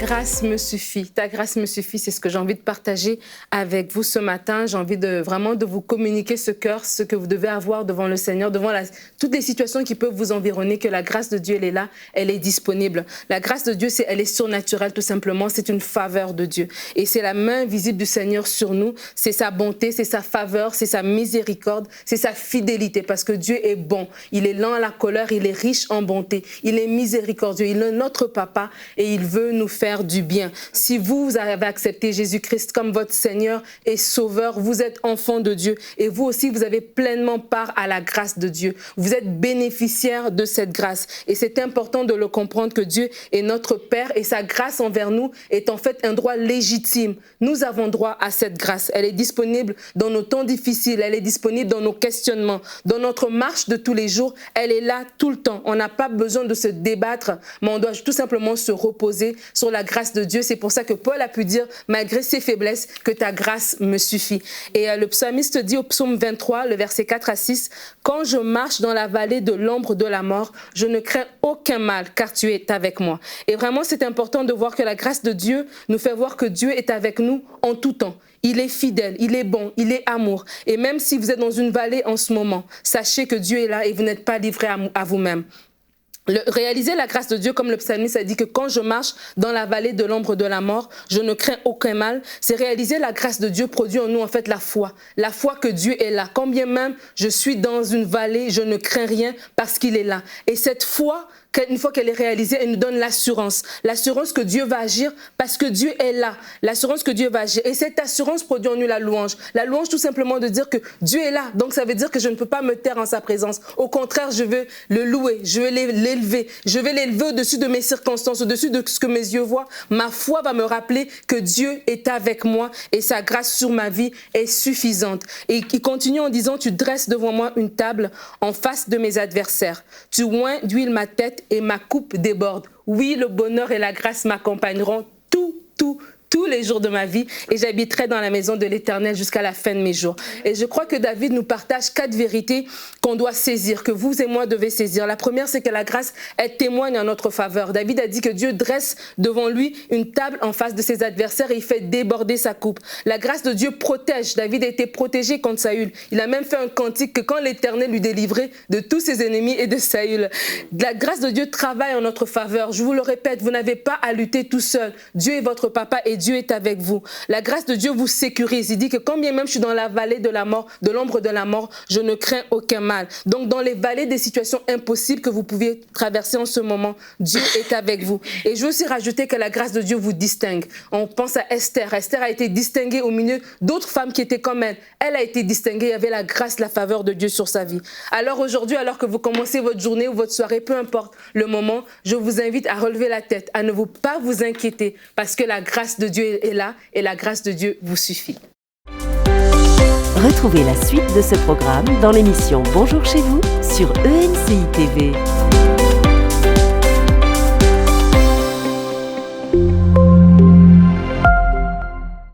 grâce me suffit. Ta grâce me suffit, c'est ce que j'ai envie de partager avec vous ce matin. J'ai envie vraiment de vous communiquer ce cœur, ce que vous devez avoir devant le Seigneur, devant toutes les situations qui peuvent vous environner, que la grâce de Dieu, elle est là, elle est disponible. La grâce de Dieu, elle est surnaturelle tout simplement, c'est une faveur de Dieu. Et c'est la main visible du Seigneur sur nous, c'est sa bonté, c'est sa faveur, c'est sa miséricorde, c'est sa fidélité, parce que Dieu est bon. Il est lent à la colère, il est riche en bonté, il est miséricordieux, il est notre papa et il veut nous faire du bien. Si vous avez accepté Jésus-Christ comme votre Seigneur et Sauveur, vous êtes enfant de Dieu et vous aussi, vous avez pleinement part à la grâce de Dieu. Vous êtes bénéficiaire de cette grâce et c'est important de le comprendre que Dieu est notre Père et sa grâce envers nous est en fait un droit légitime. Nous avons droit à cette grâce. Elle est disponible dans nos temps difficiles, elle est disponible dans nos questionnements, dans notre marche de tous les jours. Elle est là tout le temps. On n'a pas besoin de se débattre, mais on doit tout simplement se reposer sur la grâce de Dieu. C'est pour ça que Paul a pu dire, malgré ses faiblesses, que ta grâce me suffit. Et le psalmiste dit au psaume 23, le verset 4 à 6, « Quand je marche dans la vallée de l'ombre de la mort, je ne crains aucun mal, car tu es avec moi. » Et vraiment, c'est important de voir que la grâce de Dieu nous fait voir que Dieu est avec nous en tout temps. Il est fidèle, il est bon, il est amour. Et même si vous êtes dans une vallée en ce moment, sachez que Dieu est là et vous n'êtes pas livré à vous-même. Réaliser la grâce de Dieu, comme le psalmiste a dit que quand je marche dans la vallée de l'ombre de la mort, je ne crains aucun mal. C'est réaliser la grâce de Dieu produit en nous en fait la foi que Dieu est là. Quand bien même je suis dans une vallée, je ne crains rien parce qu'il est là. Et cette foi, une fois qu'elle est réalisée, elle nous donne l'assurance que Dieu va agir parce que Dieu est là, l'assurance que Dieu va agir. Et cette assurance produit en nous la louange tout simplement de dire que Dieu est là, donc ça veut dire que je ne peux pas me taire en sa présence. Au contraire, je veux le louer, je vais l'élever, au-dessus de mes circonstances, au-dessus de ce que mes yeux voient. Ma foi va me rappeler que Dieu est avec moi et sa grâce sur ma vie est suffisante. Et il continue en disant, tu dresses devant moi une table en face de mes adversaires, tu oins d'huile ma tête et ma coupe déborde. Oui, le bonheur et la grâce m'accompagneront tous les jours de ma vie et j'habiterai dans la maison de l'Éternel jusqu'à la fin de mes jours. Et je crois que David nous partage 4 vérités qu'on doit saisir, que vous et moi devez saisir. La première, c'est que la grâce, elle témoigne en notre faveur. David a dit que Dieu dresse devant lui une table en face de ses adversaires et il fait déborder sa coupe. La grâce de Dieu protège. David a été protégé contre Saül. Il a même fait un cantique que quand l'Éternel lui délivrait de tous ses ennemis et de Saül. La grâce de Dieu travaille en notre faveur. Je vous le répète, vous n'avez pas à lutter tout seul. Dieu est votre papa et Dieu est avec vous. La grâce de Dieu vous sécurise. Il dit que quand bien même je suis dans la vallée de la mort, de l'ombre de la mort, je ne crains aucun mal. Donc dans les vallées des situations impossibles que vous pouviez traverser en ce moment, Dieu est avec vous. Et je veux aussi rajouter que la grâce de Dieu vous distingue. On pense à Esther. Esther a été distinguée au milieu d'autres femmes qui étaient comme elle. Elle a été distinguée. Il y avait la grâce, la faveur de Dieu sur sa vie. Alors aujourd'hui, alors que vous commencez votre journée ou votre soirée, peu importe le moment, je vous invite à relever la tête, à ne pas vous inquiéter parce que la grâce de Dieu est là et la grâce de Dieu vous suffit. Retrouvez la suite de ce programme dans l'émission Bonjour chez vous sur EMCI TV.